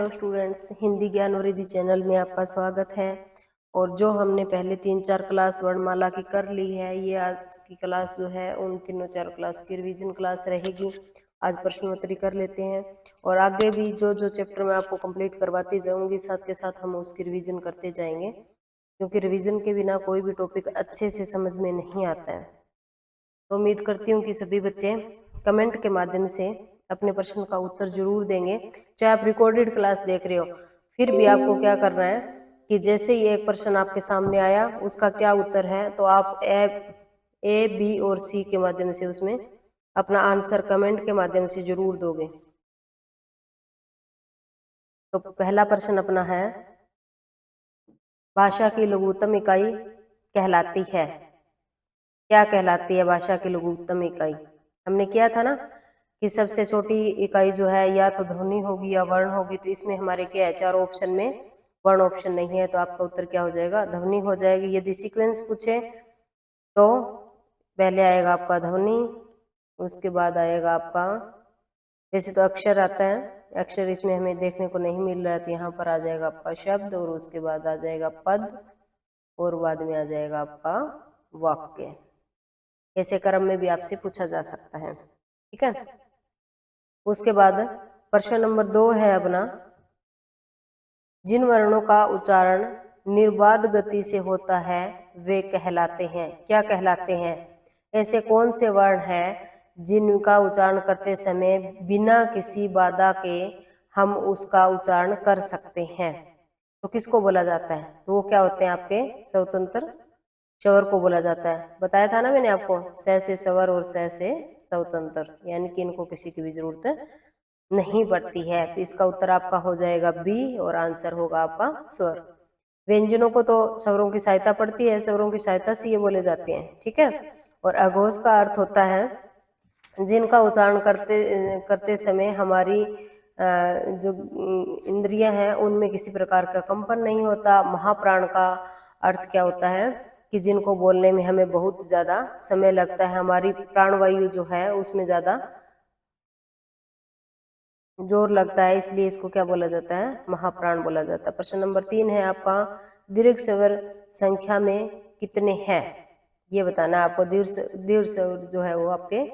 Hello students, Hindi ज्ञान और Riddhi channel में आपका स्वागत है। और जो हमने पहले 3-4 क्लास वर्णमाला की कर ली है, ये आज की क्लास जो है उन तीनों 4 क्लास की रिवीजन क्लास रहेगी। आज प्रश्नोत्तरी कर लेते हैं और आगे भी जो जो चैप्टर मैं आपको कंप्लीट करवाती जाऊंगी, साथ के साथ हम उसकी रिवीजन करते जाएंगे, क्योंकि रिवीजन के बिना कोई भी टॉपिक अच्छे से समझ में नहीं आता है। तो उम्मीद करती हूँ कि सभी बच्चे कमेंट के माध्यम से अपने प्रश्न का उत्तर जरूर देंगे। चाहे आप रिकॉर्डेड क्लास देख रहे हो, फिर भी आपको क्या करना है कि जैसे ही एक प्रश्न आपके सामने आया, उसका क्या उत्तर है, तो आप ए बी और सी के माध्यम से उसमें अपना आंसर कमेंट के माध्यम से जरूर दोगे। तो पहला प्रश्न अपना है, भाषा की लघुत्तम इकाई कहलाती है। क्या कहलाती है भाषा की लघुत्तम इकाई? हमने किया था ना कि सबसे छोटी इकाई जो है या तो ध्वनि होगी या वर्ण होगी। तो इसमें हमारे क्या है, 4 ऑप्शन में वर्ण ऑप्शन नहीं है, तो आपका उत्तर क्या हो जाएगा? ध्वनि हो जाएगी। यदि सीक्वेंस पूछे तो पहले आएगा आपका ध्वनि, उसके बाद आएगा आपका, वैसे तो अक्षर आता है, अक्षर इसमें हमें देखने को नहीं मिल रहा है, तो यहाँ पर आ जाएगा आपका शब्द, और उसके बाद आ जाएगा पद, और बाद में आ जाएगा आपका वाक्य। ऐसे क्रम में भी आपसे पूछा जा सकता है, ठीक है। उसके बाद प्रश्न नंबर 2 है अपना, जिन वर्णों का उच्चारण निर्बाध गति से होता है वे कहलाते हैं। क्या कहलाते हैं? ऐसे कौन से वर्ण हैं जिनका उच्चारण करते समय बिना किसी बाधा के हम उसका उच्चारण कर सकते हैं? तो किसको बोला जाता है? तो वो क्या होते हैं आपके स्वतंत्र स्वर को बोला जाता है। बताया था ना मैंने आपको, स से स्वर और स से स्वतंत्र, यानी कि इनको किसी की भी जरूरत नहीं पड़ती है। तो इसका उत्तर आपका हो जाएगा बी, और आंसर होगा आपका स्वर। व्यंजनों को तो स्वरों की सहायता पड़ती है, स्वरों की सहायता से ये बोले जाते हैं, ठीक है। और अघोष का अर्थ होता है जिनका उच्चारण करते समय हमारी जो इंद्रियां हैं उनमें किसी प्रकार का कंपन नहीं होता। महाप्राण का अर्थ क्या होता है कि जिनको बोलने में हमें बहुत ज्यादा समय लगता है, हमारी प्राणवायु जो है उसमें ज्यादा जोर लगता है, इसलिए इसको क्या बोला जाता है? महाप्राण बोला जाता है। प्रश्न नंबर 3 है आपका, दीर्घ स्वर संख्या में कितने हैं? ये बताना है आपको। दीर्घ स्वर जो है वो आपके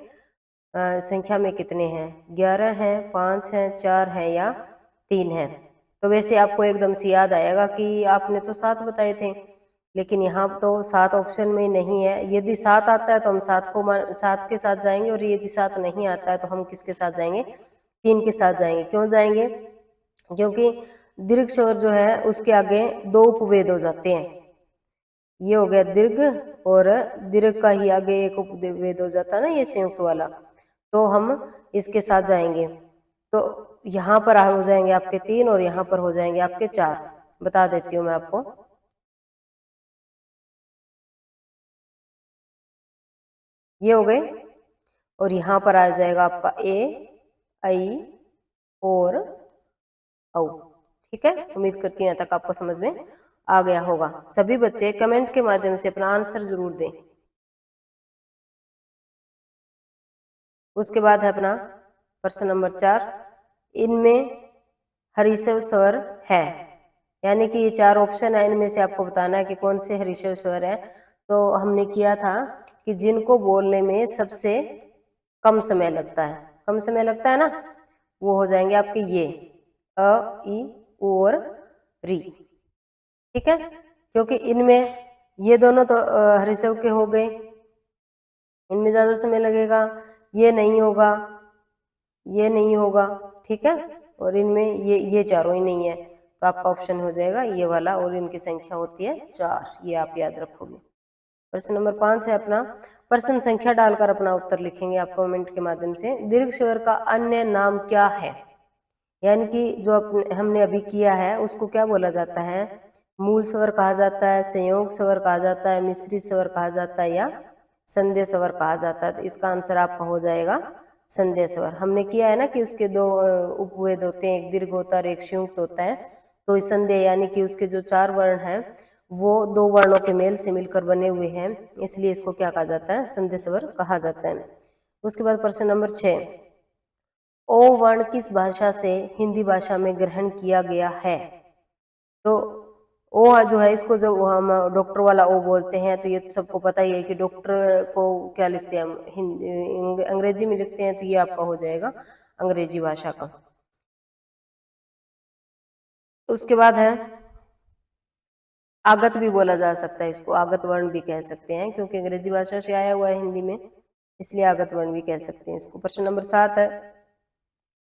संख्या में कितने हैं? 11 हैं, 5 हैं, 4 हैं या 3 हैं? तो वैसे आपको एकदम से याद आएगा कि आपने तो 7 बताए थे, लेकिन यहाँ तो 7 ऑप्शन में नहीं है। यदि 7 आता है तो हम 7 के साथ जाएंगे, और यदि 7 नहीं आता है तो हम किसके साथ जाएंगे? 3 के साथ जाएंगे। क्यों जाएंगे? क्योंकि दीर्घ स्वर जो है उसके आगे 2 उपवेद हो जाते हैं। ये हो गया दीर्घ, और दीर्घ का ही आगे एक उपवेद हो जाता है ना, ये संयुक्त वाला। तो हम इसके साथ जाएंगे। तो यहाँ पर हो जाएंगे आपके 3, और यहाँ पर हो जाएंगे आपके 4। बता देती हूँ मैं आपको। ये हो गए, और यहाँ पर आ जाएगा आपका ए, आई और औ, ठीक है। उम्मीद करती हूँ यहाँ तक आपको समझ में आ गया होगा। सभी बच्चे कमेंट के माध्यम से अपना आंसर जरूर दें। उसके बाद है अपना प्रश्न नंबर 4, इनमें हरिशव स्वर है, यानी कि ये 4 ऑप्शन है, इनमें से आपको बताना है कि कौन से हरिशव स्वर है। तो हमने किया था कि जिनको बोलने में सबसे कम समय लगता है, कम समय लगता है ना, वो हो जाएंगे आपके ये अ, ई, उ और री, ठीक है। क्योंकि इनमें ये दोनों तो हरिशव के हो गए, इनमें ज्यादा समय लगेगा। ये नहीं होगा, ये नहीं होगा, ठीक है। और इनमें ये चारों ही नहीं है, तो आपका ऑप्शन हो जाएगा ये वाला, और इनकी संख्या होती है 4। ये आप याद रखोगे। प्रश्न नंबर 5 है अपना, प्रश्न संख्या डालकर अपना उत्तर लिखेंगे आप कमेंट के माध्यम से। दीर्घ स्वर का अन्य नाम क्या है? यानी कि जो हमने अभी किया है उसको क्या बोला जाता है? मूल स्वर कहा जाता है, संयोग स्वर कहा जाता है, मिश्रित स्वर कहा जाता है, या संदेह स्वर कहा जाता है। तो इसका आंसर आपका हो जाएगा संदेह स्वर। हमने किया है ना कि उसके 2 उपवेद होते हैं, एक दीर्घ होता है और एक संयुक्त होता है। तो संदेह यानी कि उसके जो 4 वर्ण हैं वो 2 वर्णों के मेल से मिलकर बने हुए हैं, इसलिए इसको क्या कहा जाता है? संदेह स्वर कहा जाता है। उसके बाद प्रश्न नंबर 6, ओ वर्ण किस भाषा से हिंदी भाषा में ग्रहण किया गया है? तो ओ जो है इसको जो हम डॉक्टर वाला ओ बोलते हैं, तो ये तो सबको पता ही है कि डॉक्टर को क्या लिखते हैं हम हिंदी अंग्रेजी में लिखते हैं, तो ये आपका हो जाएगा अंग्रेजी भाषा का। उसके बाद है आगत भी बोला जा सकता है, इसको आगत वर्ण भी कह सकते हैं, क्योंकि अंग्रेजी भाषा से आया हुआ है हिंदी में, इसलिए आगत वर्ण भी कह सकते हैं इसको। प्रश्न नंबर 7 है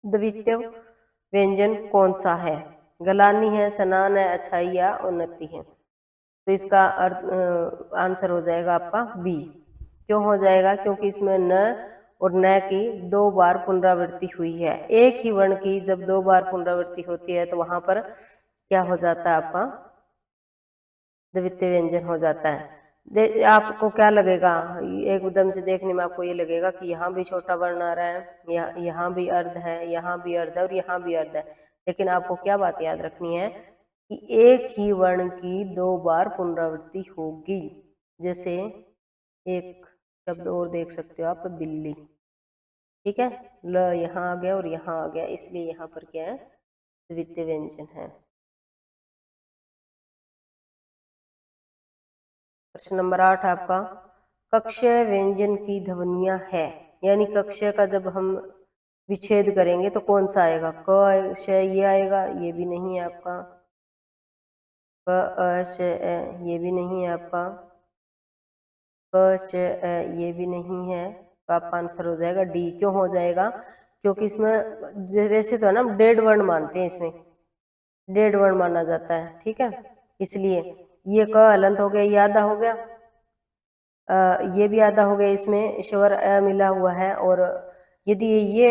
द्वितीय व्यंजन कौन सा है? गलानी है, सनान है, अच्छाई या उन्नति है? तो इसका आंसर हो जाएगा आपका बी। क्यों हो जाएगा? क्योंकि इसमें न और न की 2 बार पुनरावृत्ति हुई है। एक ही वर्ण की जब 2 बार पुनरावृत्ति होती है तो वहां पर क्या हो जाता है आपका द्वितीय व्यंजन हो जाता है। आपको क्या लगेगा एकदम से देखने में? आपको ये लगेगा कि यहाँ भी छोटा वर्ण आ रहा है, यहाँ भी अर्ध है, यहाँ भी अर्ध है और यहाँ भी अर्ध है, लेकिन आपको क्या बात याद रखनी है कि एक ही वर्ण की 2 बार पुनरावृत्ति होगी। जैसे एक शब्द और देख सकते हो आप, बिल्ली, ठीक है, ल यहाँ आ गया और यहाँ आ गया, इसलिए यहाँ पर क्या है द्वितीय व्यंजन है। प्रश्न नंबर 8 आपका कक्षीय व्यंजन की ध्वनियां है, यानी कक्षीय का जब हम विच्छेद करेंगे तो कौन सा आएगा? क श ये आएगा, ये भी नहीं है आपका। क अ श ए, ये भी नहीं है आपका। क श ए, ये भी नहीं है। तो आपका आंसर हो जाएगा डी। क्यों हो जाएगा? क्योंकि इसमें वैसे तो है ना डेड वर्ण मानते हैं, इसमें डेड वर्ण माना जाता है, ठीक है, इसलिए ये क हलंत हो गया, ये आधा हो गया, ये भी आधा हो गया, इसमें स्वर अ मिला हुआ है। और यदि ये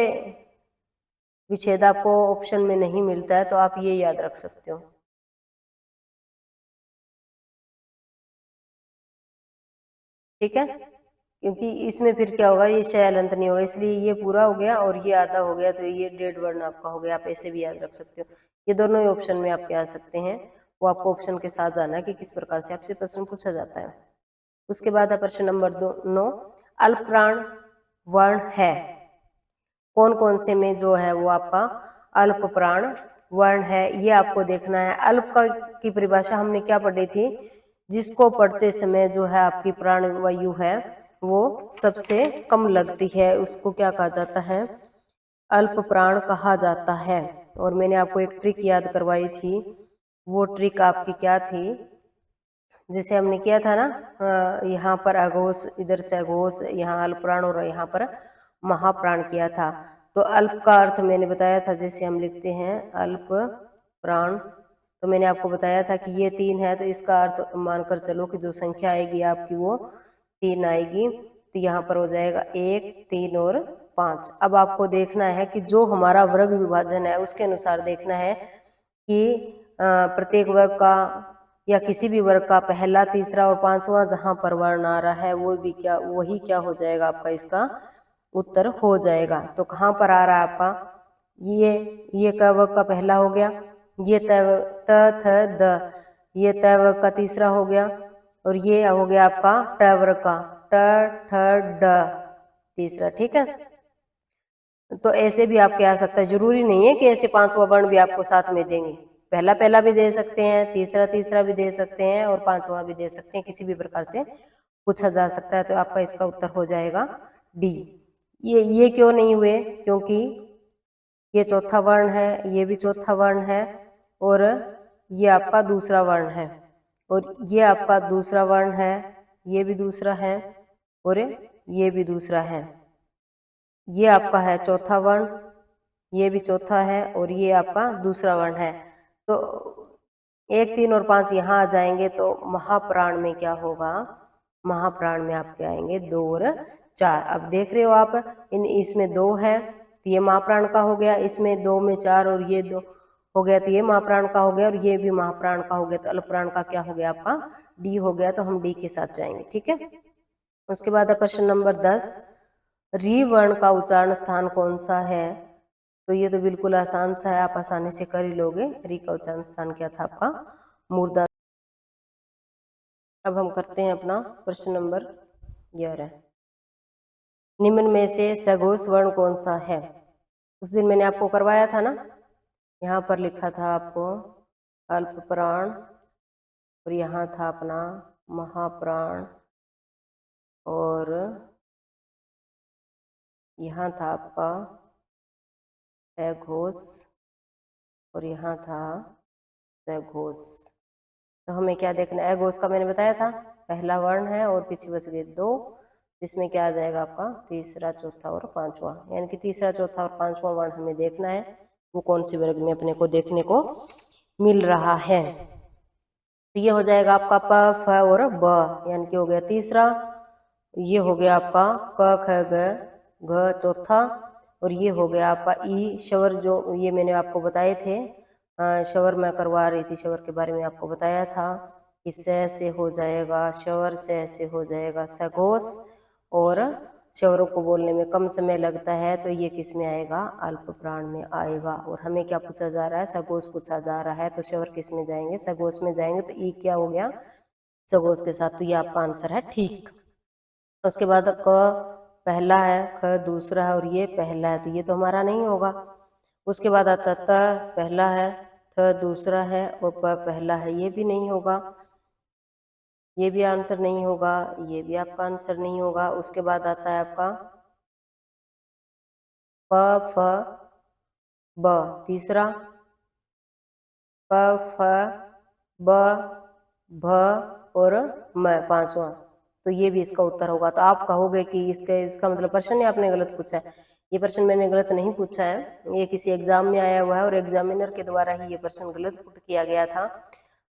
विच्छेद आपको ऑप्शन में नहीं मिलता है तो आप ये याद रख सकते हो, ठीक है, क्योंकि इसमें फिर क्या होगा, ये शय हलंत नहीं होगा, इसलिए ये पूरा हो गया और ये आधा हो गया, तो ये डेड वर्ण आपका हो गया। आप ऐसे भी याद रख सकते हो, ये दोनों ही ऑप्शन में आपके आ सकते हैं, वो आपको ऑप्शन के साथ जाना है कि किस प्रकार से आपसे प्रश्न पूछा जाता है। उसके बाद है प्रश्न नंबर 9 अल्पप्राण वर्ण है कौन कौन से में जो है वो आपका अल्प प्राण वर्ण है, ये आपको देखना है। अल्प की परिभाषा हमने क्या पढ़ी थी? जिसको पढ़ते समय जो है आपकी प्राण वायु है वो सबसे कम लगती है, उसको क्या कहा जाता है? अल्प प्राण कहा जाता है। और मैंने आपको एक ट्रिक याद करवाई थी, वो ट्रिक आपकी क्या थी? जैसे हमने किया था ना, यहाँ पर अघोष, इधर से अघोष, यहाँ अल्प प्राण और यहाँ पर महाप्राण किया था। तो अल्प का अर्थ मैंने बताया था, जैसे हम लिखते हैं अल्प प्राण, तो मैंने आपको बताया था कि ये 3 है, तो इसका अर्थ मानकर चलो कि जो संख्या आएगी आपकी वो 3 आएगी। तो यहाँ पर हो जाएगा 1, 3 और 5। अब आपको देखना है कि जो हमारा वर्ग विभाजन है उसके अनुसार देखना है कि प्रत्येक वर्ग का या किसी भी वर्ग का पहला, तीसरा और पांचवा जहां पर वर्ण आ रहा है वो भी क्या, वही क्या हो जाएगा आपका इसका उत्तर हो जाएगा। तो कहाँ पर आ रहा है आपका? ये क वर्ग का पहला हो गया, ये त थ द, ये त वर्ग का तीसरा हो गया, और ये हो गया आपका ट वर्ग का ट ठ ड तीसरा, ठीक है। तो ऐसे भी आपके आ सकता है, जरूरी नहीं है कि ऐसे 5वां वर्ण भी आपको साथ में देंगे, पहला पहला भी दे सकते हैं, तीसरा तीसरा भी दे सकते हैं और 5वां भी दे सकते हैं, किसी भी प्रकार से पूछा जा सकता है। तो आपका इसका उत्तर हो जाएगा डी। ये क्यों नहीं हुए? क्योंकि ये चौथा वर्ण है, ये भी चौथा वर्ण है, और ये आपका दूसरा वर्ण है, और ये आपका दूसरा वर्ण है, ये भी दूसरा है, और ये भी दूसरा है। ये आपका है चौथा वर्ण, ये भी चौथा है, और ये आपका दूसरा वर्ण है। तो 1, 3 और 5 यहाँ आ जाएंगे, तो महाप्राण में क्या होगा? महाप्राण में आपके आएंगे 2 और 4। अब देख रहे हो आप, इसमें 2 है तो ये महाप्राण का हो गया, इसमें 2 में 4 और ये 2 हो गया तो ये महाप्राण का हो गया, और ये भी महाप्राण का हो गया, तो अल्पप्राण का क्या हो गया आपका? डी हो गया। तो हम डी के साथ जाएंगे, ठीक है। उसके बाद प्रश्न नंबर 10 री वर्ण का उच्चारण स्थान कौन सा है? तो ये तो बिल्कुल आसान सा है, आप आसानी से कर ही लोगे। री का उच्चारण स्थान क्या था आपका? मूर्धा। अब हम करते हैं अपना प्रश्न नंबर 11 निम्न में से सघोष वर्ण कौन सा है? उस दिन मैंने आपको करवाया था ना, यहाँ पर लिखा था आपको अल्प प्राण और यहाँ था अपना महाप्राण और यहाँ था आपका अघोष और यहाँ था सघोष। तो हमें क्या देखना है, अघोष का मैंने बताया था पहला वर्ण है और पीछे बच गए दो, जिसमें क्या आ जाएगा आपका तीसरा चौथा और पांचवा, यानी कि तीसरा चौथा और पांचवा वर्ण हमें देखना है वो कौन से वर्ग में अपने को देखने को मिल रहा है। तो ये हो जाएगा आपका प फ और ब, यानी कि हो गया तीसरा, ये हो गया आपका क ख ग घ चौथा और ये हो गया आपका ई शवर, जो ये मैंने आपको बताए थे शवर मैं करवा रही थी, शवर के बारे में आपको बताया था कि से हो जाएगा शवर, से हो जाएगा सघोष और शवरों को बोलने में कम समय लगता है तो ये किस में आएगा, अल्प प्राण में आएगा। और हमें क्या पूछा जा रहा है, सघोष पूछा जा रहा है, तो शवर किस में जाएंगे, सघोष में जाएंगे। तो ई क्या हो गया, सघोष के साथ, तो ये आपका आंसर है ठीक। उसके बाद क पहला है, ख दूसरा है और ये पहला है, तो ये तो हमारा नहीं होगा। उसके बाद आता त पहला है, थ दूसरा है और प पहला है, ये भी नहीं होगा, ये भी आंसर नहीं होगा, ये भी आपका आंसर नहीं होगा। उसके बाद आता है आपका प फ ब तीसरा, प फ ब भ और म पांचवा, तो ये भी इसका उत्तर होगा। तो आप कहोगे कि इसका मतलब प्रश्न ही आपने गलत पूछा है। ये प्रश्न मैंने गलत नहीं पूछा है, ये किसी एग्जाम में आया हुआ है और एग्जामिनर के द्वारा ही ये प्रश्न गलत पुट किया गया था,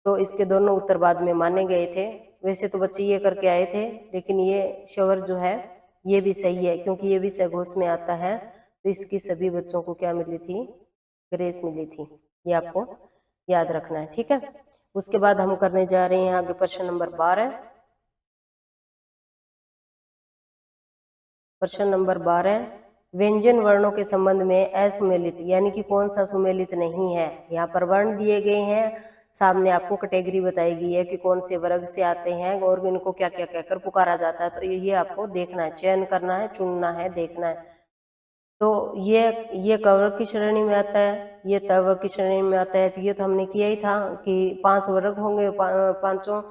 तो इसके दोनों उत्तर बाद में माने गए थे। वैसे तो बच्चे ये करके आए थे, लेकिन ये शवर जो है ये भी सही है, क्योंकि ये भी सघोष में आता है, तो इसकी सभी बच्चों को क्या मिली थी, ग्रेस मिली थी। ये आपको याद रखना है, ठीक है। उसके बाद हम करने जा रहे हैं आगे प्रश्न नंबर 12। प्रश्न नंबर 12, व्यंजन वर्णों के संबंध में असुमेलित, यानी कि कौन सा सुमेलित नहीं है। यहाँ पर वर्ण दिए गए हैं, सामने आपको कैटेगरी बताई गई है कि कौन से वर्ग से आते हैं और इनको क्या क्या कहकर पुकारा जाता है। तो ये आपको देखना है, चयन करना है, चुनना है, देखना है। तो ये कवर्ग की श्रेणी में आता है, ये तवर्ग की श्रेणी में आता है। तो ये तो हमने किया ही था कि 5 वर्ग होंगे, पांचों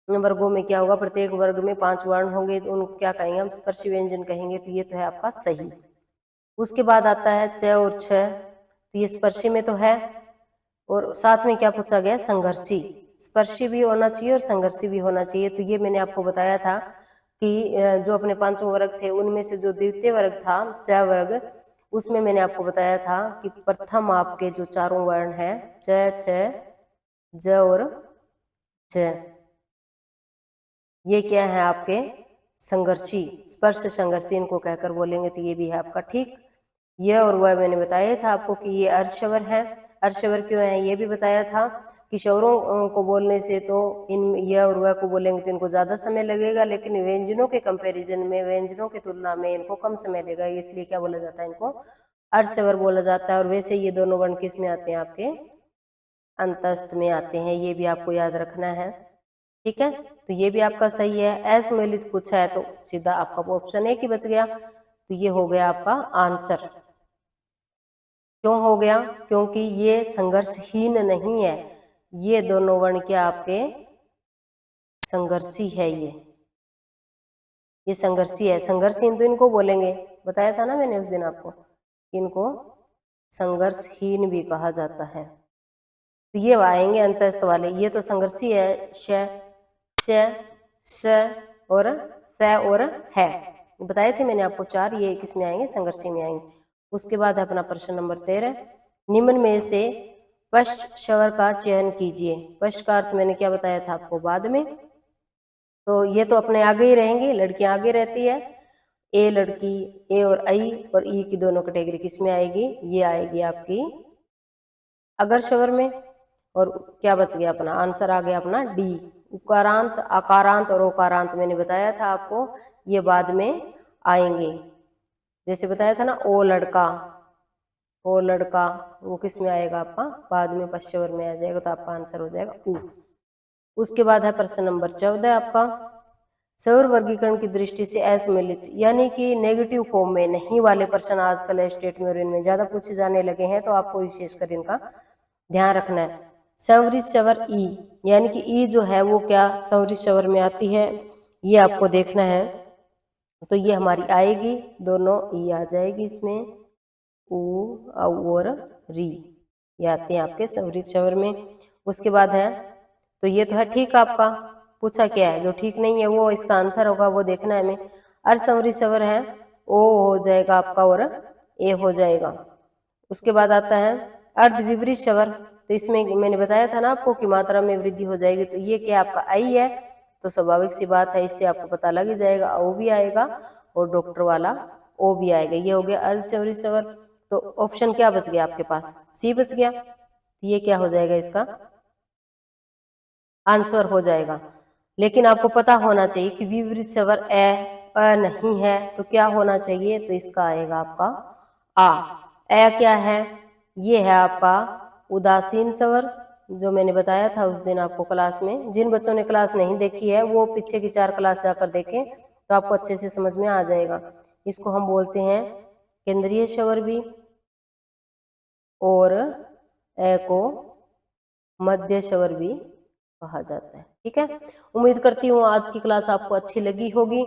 वर्गों में क्या होगा, प्रत्येक वर्ग में 5 वर्ण होंगे, तो उनको क्या कहेंगे, हम स्पर्शी व्यंजन कहेंगे। तो ये तो है आपका सही। उसके बाद आता है च और छ, तो ये स्पर्शी में तो है, और साथ में क्या पूछा गया, संघर्षी। स्पर्शी भी होना चाहिए और संघर्षी भी होना चाहिए। तो ये मैंने आपको बताया था कि जो अपने 5 वर्ग थे उनमें से जो द्वितीय वर्ग था च वर्ग, उसमें मैंने आपको बताया था कि प्रथम आपके जो चारों वर्ण हैं च छ ज और ज, ये क्या है आपके संघर्षी, स्पर्श संघर्षी इनको कहकर बोलेंगे। तो ये भी है आपका ठीक। यह और वह मैंने बताया था आपको कि ये अर्शवर है। अर्शवर क्यों है ये भी बताया था कि शवरों को बोलने से तो इन यह और वह को बोलेंगे तो इनको ज्यादा समय लगेगा, लेकिन व्यंजनों के कंपैरिजन में, व्यंजनों की तुलना में इनको कम समय लगेगा, इसलिए क्या बोला जाता है, इनको अर्शवर बोला जाता है। और वैसे ये दोनों वर्ण किस में आते हैं, आपके अंतस्थ में आते हैं, ये भी आपको याद रखना है, ठीक है। तो ये भी आपका सही है। असुमेलित पूछा है तो सीधा आपका ऑप्शन एक ही बच गया, तो ये हो गया आपका आंसर। क्यों हो गया, क्योंकि ये संघर्षहीन नहीं है, ये दोनों वर्ण क्या आपके संघर्षी है। ये संघर्षी है, संघर्षहीन तो इनको बोलेंगे, बताया था ना मैंने उस दिन आपको, इनको संघर्षहीन भी कहा जाता है। तो ये आएंगे अंतस्थ वाले, ये तो संघर्षी है, श श और स और है, बताए थे मैंने आपको 4, ये किस में आएंगे, संघर्षी में आएंगे। उसके बाद है अपना प्रश्न नंबर 13, निम्न में से पश्च स्वर का चयन कीजिए। पश्च का अर्थ मैंने क्या बताया था आपको बाद में, तो ये तो अपने आगे ही रहेंगी, लड़कियां आगे रहती है, ए लड़की, ए और आई और ई की दोनों कैटेगरी किस में आएगी, ये आएगी आपकी अगर स्वर में। और क्या बच गया, अपना आंसर आ गया अपना डी। उकारांत, आकारांत और ओकारांत मैंने बताया था आपको, ये बाद में आएंगे। जैसे बताया था ना ओ लड़का, ओ लड़का, वो किस में आएगा आपका, बाद में पश्चवर में आ जाएगा, तो आपका आंसर हो जाएगा ऊ। उसके बाद है प्रश्न नंबर 14 आपका, स्वर वर्गीकरण की दृष्टि से असम्मिलित, यानी कि नेगेटिव फॉर्म में नहीं वाले प्रश्न आजकल स्टेट में और इनमें ज्यादा पूछे जाने लगे हैं, तो आपको विशेषकर इनका ध्यान रखना है। संवरित स्वर ई, यानी कि ई जो है वो क्या संवरित स्वर में आती है, ये आपको देखना है। तो ये हमारी आएगी, दोनों ई आ जाएगी इसमें, ऊ और री, ये आते हैं आपके संवरित स्वर में। उसके बाद है, तो ये तो है ठीक आपका, पूछा क्या है, जो ठीक नहीं है वो इसका आंसर होगा, वो देखना है हमें। अर्धसंवरित स्वर है, ओ हो जाएगा आपका और ए हो जाएगा। उसके बाद आता है अर्धविपरीत स्वर, तो इसमें मैंने बताया था ना आपको कि मात्रा में वृद्धि हो जाएगी, तो ये क्या आपका आई है, तो स्वाभाविक सी बात है, इससे आपको पता लग ही जाएगा, ओ भी आएगा और डॉक्टर वाला ओ भी आएगा। ये हो गया अर्धसंवरित स्वर। तो ऑप्शन क्या बच गया आपके पास, सी बच गया, ये क्या हो जाएगा इसका आंसर हो जाएगा। लेकिन आपको पता होना चाहिए कि विपरीत स्वर अ नहीं है, तो क्या होना चाहिए, तो इसका आएगा आपका आ क्या है, ये है आपका उदासीन स्वर, जो मैंने बताया था उस दिन आपको क्लास में। जिन बच्चों ने क्लास नहीं देखी है वो पीछे की 4 क्लास जाकर देखें, तो आपको अच्छे से समझ में आ जाएगा। इसको हम बोलते हैं केंद्रीय स्वर भी, और ए को मध्य स्वर भी कहा जाता है। ठीक है, उम्मीद करती हूँ आज की क्लास आपको अच्छी लगी होगी।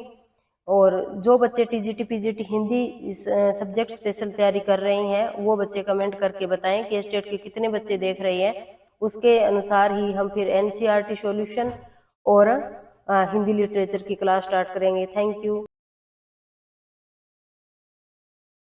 और जो बच्चे टीजीटी पीजीटी हिंदी इस सब्जेक्ट स्पेशल तैयारी कर रहे हैं, वो बच्चे कमेंट करके बताएं कि स्टेट के कितने बच्चे देख रहे हैं, उसके अनुसार ही हम फिर एनसीईआरटी सॉल्यूशन और हिंदी लिटरेचर की क्लास स्टार्ट करेंगे। Thank you.